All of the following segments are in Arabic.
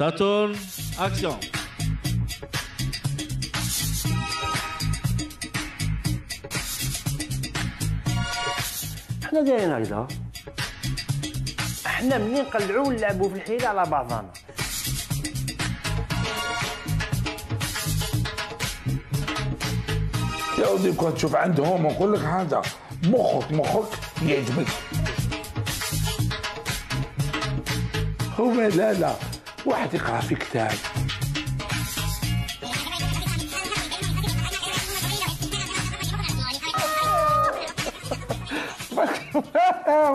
Ça tourne, action. حنا دايرين هكذا، حنا منين نقلعوا ونلعبوا في الحيله على بعضنا. يا ودي كنت تشوف عندهم ونقول لك حاجه، مخك يعجبك. هما لا واحد يقرا في كتاب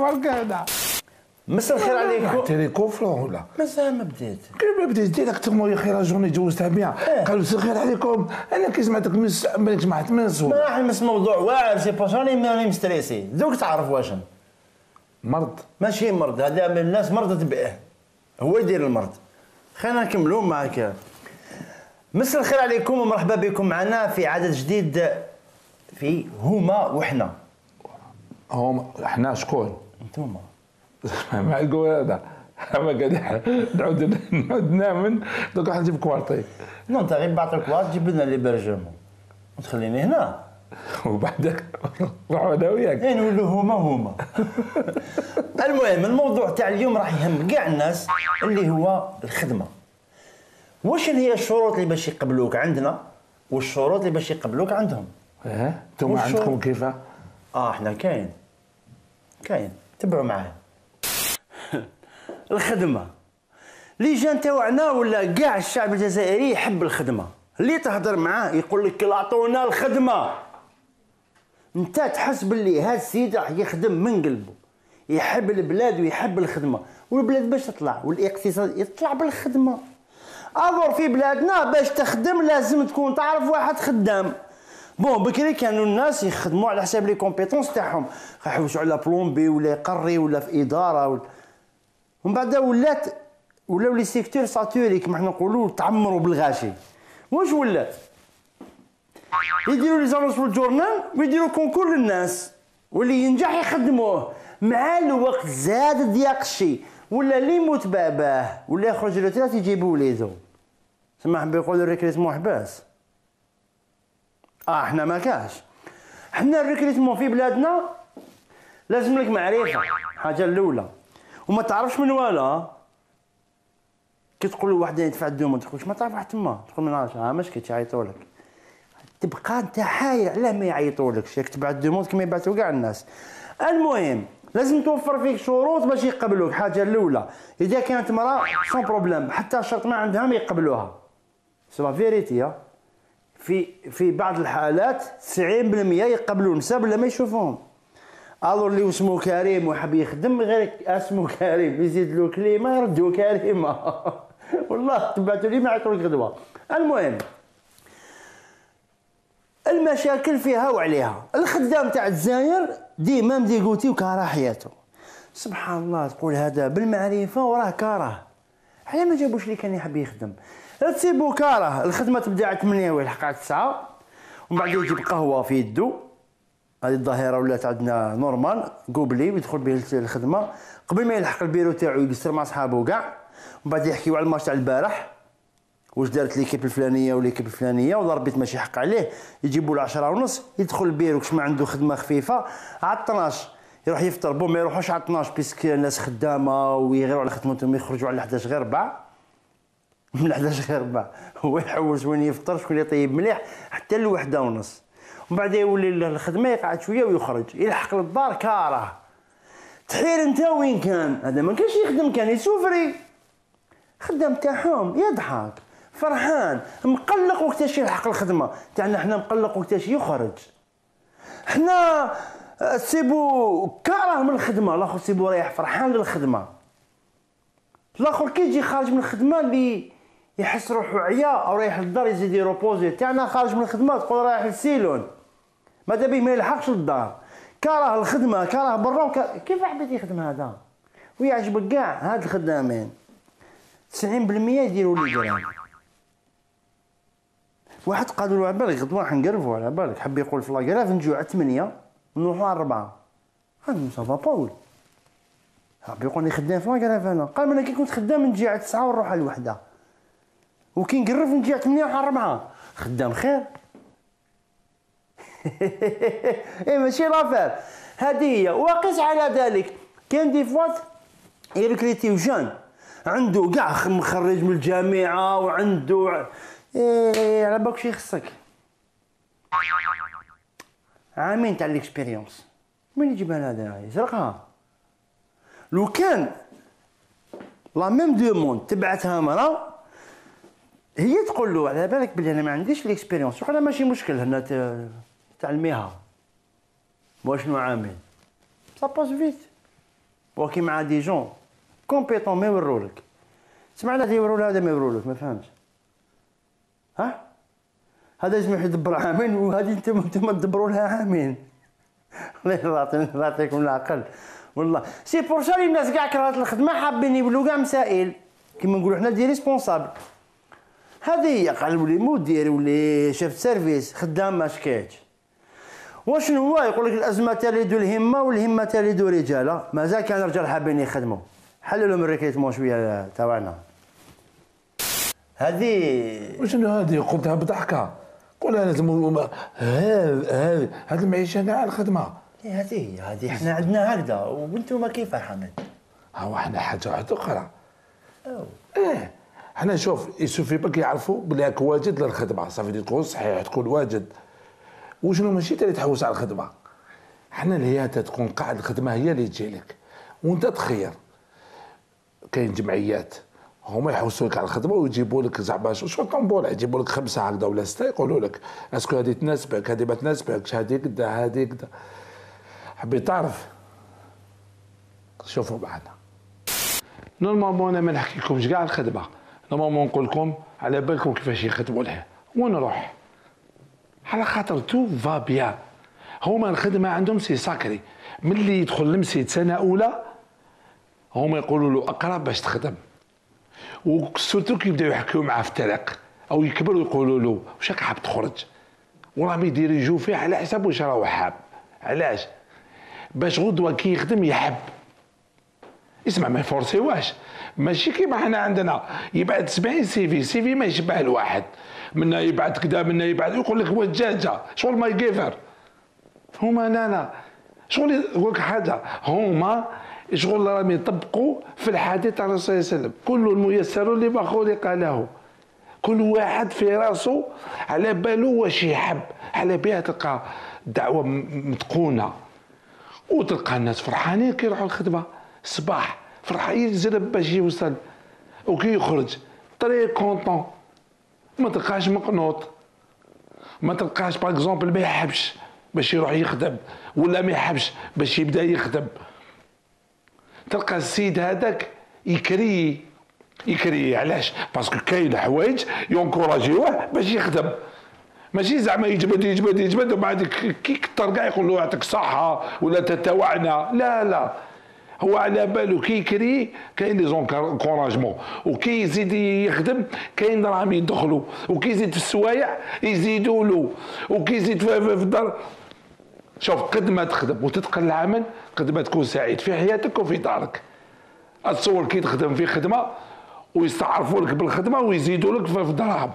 مالك هذا. مساء الخير عليكم. تيري كوفلون ولا مازال ما بديت. كيف ما بديت ديريكت تما يا خير جوني جوزتها بيان. قالوا مساء الخير عليكم، انا كي سمعتك بالك سمعت من الصوت. ما راح نمس موضوع واعر، سي با جوني ماني مستريسي. دوك تعرف واش مرض ماشي مرض، هذا من الناس مرضت به، هو يدير المرض. خلينا نكملوا معك. مساء الخير عليكم ومرحبا بكم معنا في عدد جديد في هما وحنا. هم احنا شكون؟ انتوما. ما يقول هذا ما قاعد نعود نامن دوك راح نجيب كوارطي. نو انت غير بعطيك كوارط تجيب لنا لي برجمون وتخليني هنا وبعدك نروحوا انا وياك نولوا هما. المهم الموضوع تاع اليوم راح يهم كاع الناس، اللي هو الخدمه. واش هي الشروط اللي باش يقبلوك عندنا والشروط اللي باش يقبلوك عندهم؟ انتم عندكم كيف؟ احنا كاين تبعوا معايا. الخدمه لجان تاوعنا ولا كاع الشعب الجزائري يحب الخدمه، اللي تهضر معاه يقول لك اعطونا الخدمه. انت تحس باللي هذا السيد راح يخدم من قلبه، يحب البلاد ويحب الخدمه، والبلاد باش تطلع والاقتصاد يطلع بالخدمه. اضر في بلادنا باش تخدم لازم تكون تعرف واحد خدام. بون بكري كانوا الناس يخدموا على حساب لي كومبيتونس تاعهم، يحوسوا على بلومبي ولا يقري ولا في اداره ومن بعد ولاو لي سيكتور ساتوري كما حنا نقولوا تعمروا بالغاشي. واش ولات؟ يديروا لي زانونس في الجورنال ويديروا كونكور للناس، واللي ينجح يخدموه. مع الوقت زاد ضيق الشيء، ولا اللي يموت باباه ولا يخرج للتراث يجيبوا وليدو. سمح بيقولوا الريكريتمون حباس. احنا ما كاش. حنا الريكريتمون في بلادنا لازم لك معرفه، حاجه الاولى، وما تعرفش من ولا. كي تقول لواحد يدفع الدومون تقول ما تعرف واحد تما، تقول ما نعرفش، ماش كي تعيطوا لك. تبقى انت حاير علاه ما يعيطولكش، ياك تبع الدومون كما يبعثوا كاع الناس. المهم لازم توفر فيك شروط باش يقبلوك. حاجه الاولى، اذا كانت مراه سون بروبليم، حتى شرط ما عندها ما يقبلوها. سي لا فيريتي. في بعض الحالات 90% يقبلوا نساء بلا ما يشوفوهم. الور اللي اسمه كريم وحب يخدم غير اسمه كريم يزيد له كلمه يردوا كريمه. والله تبعتوا لي ما عطولك غدوه. المهم المشاكل فيها وعليها. الخدام تاع الجزائر ديما مديقوتي وكاره حياته. سبحان الله، تقول هذا بالمعرفه وراه كاره. علاه ما جابوش اللي كان يحب يخدم؟ تسيبو كاره. الخدمه تبدا على 8 ويلحق على 9، ومن بعد يجيب قهوه في يدو. هذه الظاهره ولات عندنا نورمال، قوبلي ويدخل به الخدمه قبل ما يلحق البيرو تاعو يقصر مع صحابو كاع، ومن بعد يحكيو على الماتش تاع البارح، واش دارت ليكيب الفلانيه وليكيب الفلانيه، وضربيت ماشي حق عليه. يجيبوا له 10:30 يدخل البيرو كش ما عنده خدمه خفيفه على 12 يروح يفطر. بون ما يروحوش على 12 بيسك الناس خدامه ويغيروا على خدمتهم، يخرجوا على 11 غير 4. من 11 غير 4 هو يحوس وين يفطر، شكون يطيب مليح حتى ل1:30، ومن بعد يولي الخدمه يقعد شويه ويخرج يلحق للدار كاره. تحير انت وين كان هذا؟ ما كانش يخدم، كان يسوفري. خدام تاعهم يضحك فرحان مقلق وقتاش يلحق الخدمه تاعنا. حنا مقلق وقتاش يخرج. حنا سيبو كاره من الخدمه، الاخر سيبو رايح فرحان للخدمه. الاخر كي يجي خارج من الخدمه اللي يحس روحو عيا او رايح للدار يزيد يروبوزي. تاعنا خارج من الخدمه تقول رايح للسيلون، ماذا بيه ما يلحقش للدار، كاره الخدمه كاره برا كيف حبيت يخدم هذا؟ ويعجبك كاع هاد الخدامين 90% يديروا لي درهم. واحد قالوا له على بالك غدوه حنقرفوا، على بالك حب يقول في لاكراف نجيو على 8 نروحوا على 4. هذا سافا باول حب يقول لي خدام في لاكراف انا. قال انا كي كنت خدام نجي على 9 ونروح على 1. وكي نقرف نجي 8 وحال 4 خدام خير. اي ماشي لافير هذه هي. وقس على ذلك كاين دي فوات يركريتيو جان عنده كاع مخرج من الجامعه وعنده على بالك شي خصك عامين تاع ليكسبيريونس. من يجيبها هذا يسرقها؟ لو كان لا ميم دوموند تبعتها مرا هي تقول له على بالك بلي انا ما عنديش ليكسبيريونس، وقال ماشي مشكل هنا تعلميها واشنو عامل سا باس فيت. وكي مع دي جون كومبيتون ما يورولك. سمعنا هذا يورول هذا ما يورولك، ما فهمتش. ها هذا لازم يدبر عامين وهذه انتم تدبروا لها عامين. الله يعطيكم العقل والله. سي بور سا الناس كاع كرهت الخدمه حابين يولوا كاع مسائل كيما نقولوا حنا دي ريسبونسابل. هذه هي قال ولي مدير ولي شيف سيرفيس خدام ما شكايتش. وشنو هو يقول لك الازمه تلد الهمه والهمه تلد رجاله. مازال كان رجال حابين يخدموا حلوا لهم الريكريتمون شويه تاعنا. هذه وشنو هذه قلتها بضحكه قولها لازم هذه المعيشه كاع الخدمه. هذه احنا عندنا هكذا وانتم كيف حمد؟ هو احنا حاجه واحده اخرى. احنا شوف يسوفي بك يعرفوا بلي راك واجد للخدمه صافي تكون صحيح تكون واجد وشنو ماشي تالي تحوس على الخدمه. احنا اللي هي تكون قاعد الخدمه هي اللي تجي لك وانت تخير. كاين جمعيات هما يحوسوا لك على الخدمه ويجيبوا لك زعما شو طنبوله يجيبوا لك 5 هكذا ولا 6 يقولوا لك اسكو هذه تناسبك هذه ما تناسبكش هذه كذا هذه كذا. حبيت تعرف شوفوا معنا. نورمالمون انا ما نحكيلكمش كاع الخدمه، نورمالمون نقول لكم على بالكم كيفاش يخدموا لها ونروح على خاطر تو فا بيان. هما الخدمه عندهم سي ساكري. ملي يدخل لمسيت سنه اولى هما يقولوا له اقرا باش تخدم، وسورتو كي يبداو يحكيو معاه في الطريق او يكبروا يقولوا له واش راك حاب تخرج وراهم يديريجيو فيه على حساب واش راهو حاب. علاش؟ باش غدوه كي يخدم يحب. اسمع ما يفورسيواش ماشي كيما حنا عندنا يبعث 70 سي في ما يشبه الواحد منا يبعث كذا منا يبعث يقول لك هو دجاجه شغل ما يقيفر. هما لا شغل يقول لك حاجه هما شغل راهم يطبقوا في الحديث تاع الرسول صلى الله عليه وسلم كل الميسر لما خلق له. كل واحد في راسه على باله واش يحب على بها تلقى دعوه متقونه وتلقى الناس فرحانين كي يروحوا الخدمه الصباح فرحان يجرب باش يوصل وكي يخرج طري كونطون. ما تلقاش مقنوط ما تلقاش باغ اكزومبل ما يحبش باش يروح يخدم ولا ما يحبش باش يبدا يخدم. تلقى السيد هذاك يكري علاش؟ باسكو كاين حوايج يونكوراجيوه باش يخدم ماشي زعما يجبد ومن بعد كي كثر كاع يقول له يعطيك الصحه ولا تتوعنا. لا هو على بالو كي يكري كاين لي زونكوراجمون وكي يزيد يخدم كاين راهم يدخلوا وكي يزيد في السوايع يزيدوا له وكي يزيد في الدار. شوف قد ما تخدم وتتقن العمل قد ما تكون سعيد في حياتك وفي دارك. اتصور كي تخدم في خدمه ويستعرفوا لك بالخدمه ويزيدوا لك في الدراهم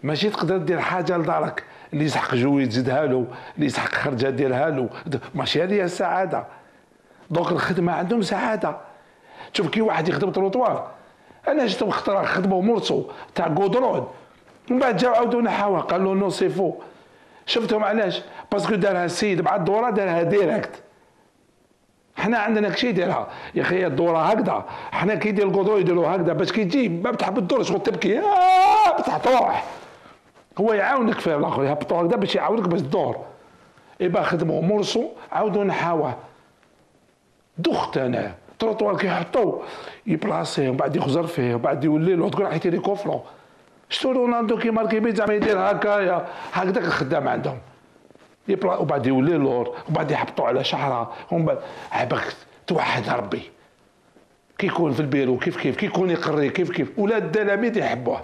ماشي تقدر دير حاجه لدارك اللي يسحق جوي تزيدها له اللي يسحق خرجه ديرها له ماشي هذه السعاده. دونك الخدمه عندهم سعاده. شوف كي واحد يخدم تروطوار انا شفت مخترع خدمه مرسو تاع غودرون ومن بعد جاو عاودوا نحاوها قال له نو سي فو. شفتهم علاش؟ باسكو دارها السيد مع الدوره دارها ديريكت. حنا عندنا كشي يديرها يا اخي الدوره هكذا حنا كي يدير الكودرو يديروا هكذا باش كي تجي ما بتحب الدور شغل تبكي بتاع تروح. هو يعاونك فيه الاخر يهبطوا هكذا باش يعاونك باش تدور. ايبا خدموا مرسو عاودوا نحاوه دخت انا تروطوار كي يحطوا يبلاصيه ومن بعد يخزر فيه وبعد يولي له تقول راح يدير كوفرو. شتو رونالدو كي ماركي بيت زعما يدير هكايا هكذاك الخدام عندهم وبعد يولي لور وبعد يحبطوا على شعره ومن بعد عباك توحد ربي. كي يكون في البيرو كيف كي يكون يقري كيف ولاد التلاميذ يحبوه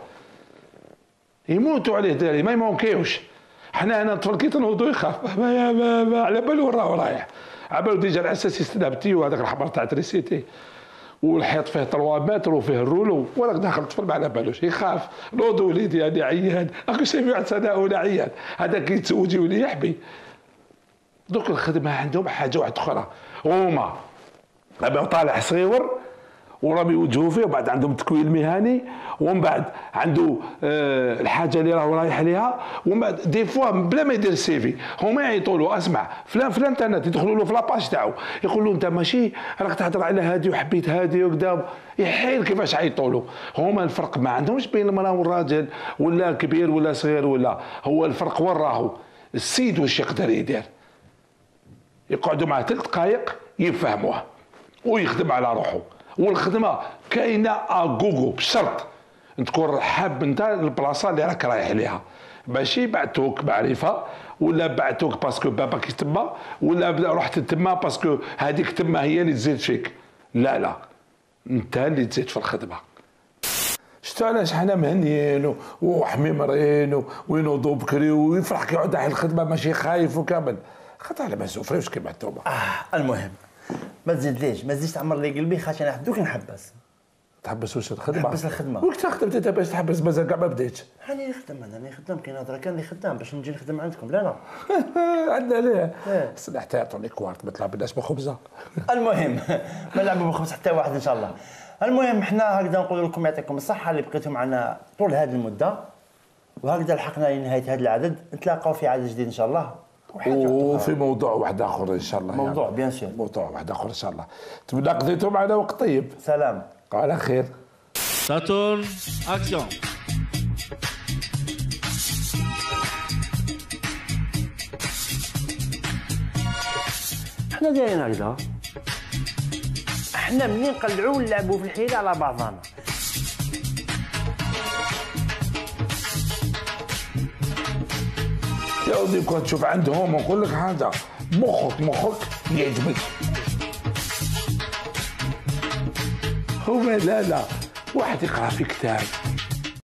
يموتوا عليه داري ما يمونكيوش. حنا هنا الطفل كي تنوضو يخاف ما على بالو وين راهو رايح على بالو ديجا الاساس يستنى بتي وهذاك الحمر تاع تريسيتي والحيط فيه 3 متر وفيه الرولو، وراك داخل الطفل ما على بالوش، يخاف نوض وليدي هذا عيان، راك سمعت انا ولا عيان، هذا كيتزوج يولي يحبي. دوك الخدمه عندهم حاجه واحده اخرى، هما راه طالع صغيور وراهم يوجهوا فيه، وبعد عندهم التكوين المهني، ومن بعد عنده الحاجه اللي راهو رايح ليها، ومن بعد دي فوا بلا ما يدير السي في هما يعيطوا له اسمع فلان فلان الانترنت، يدخلوا له في لاباج تاعو يقول له انت ماشي راك تهضر على هادي وحبيت هادي وكذا، يحير كيفاش عيطوا له. هما الفرق ما عندهمش بين المراه والراجل ولا كبير ولا صغير، ولا هو الفرق وين راهو السيد واش يقدر يدير. يقعدوا معاه 3 دقائق يفهموه ويخدم على روحه. والخدمه كاينه جوجو بشرط تكون حاب انت البلاصه اللي راك رايح ليها، ماشي بعتوك معرفه ولا بعتوك باسكو باباك تما ولا رحت تما باسكو هذيك تما هي اللي تزيد فيك. لا لا، انت اللي تزيد في الخدمه. شتو علاش حنا مهنيين وحميمرين وينوضوا بكري ويفرح كي يعود على الخدمه ماشي خايف وكامل، خاطر على ما سوفريوش كيما انتوما. المهم ما تزيدليش، ما تزيدش تعمر لي قلبي، خاطر انا حدوك نحبس. تحبس واش الخدمه؟ نحبس الخدمه. وقت خدمت انت باش تحبس؟ مازال كاع ما بديتش. راني نخدم، انا خدام، كاين هضره كان اللي خدام باش نجي نخدم عندكم. لا لا عندنا ليه؟ سنة حتى يعطوني كوارت ما تلعب الناس بخبزه. المهم ما نلعبوا بخبز حتى واحد ان شاء الله. المهم حنا هكذا نقول لكم يعطيكم الصحه اللي بقيتوا معنا طول هذه المده، وهكذا لحقنا لنهايه هذا العدد. نتلاقاو في عدد جديد ان شاء الله، وفي موضوع واحد اخر ان شاء الله. موضوع يعني. بيان سور، موضوع واحد اخر ان شاء الله. تبدا قضيتوا معنا وقت طيب. سلام على خير. ساتورن اكسيون. حنا دايرين هكذا، حنا منين نقلعوا ونلعبوا في الحيله على بعضنا. يا ودي كنت تشوف عندهم ونقول لك حاجه، مخك يعجبك. هو لا واحد يقرا في كتاب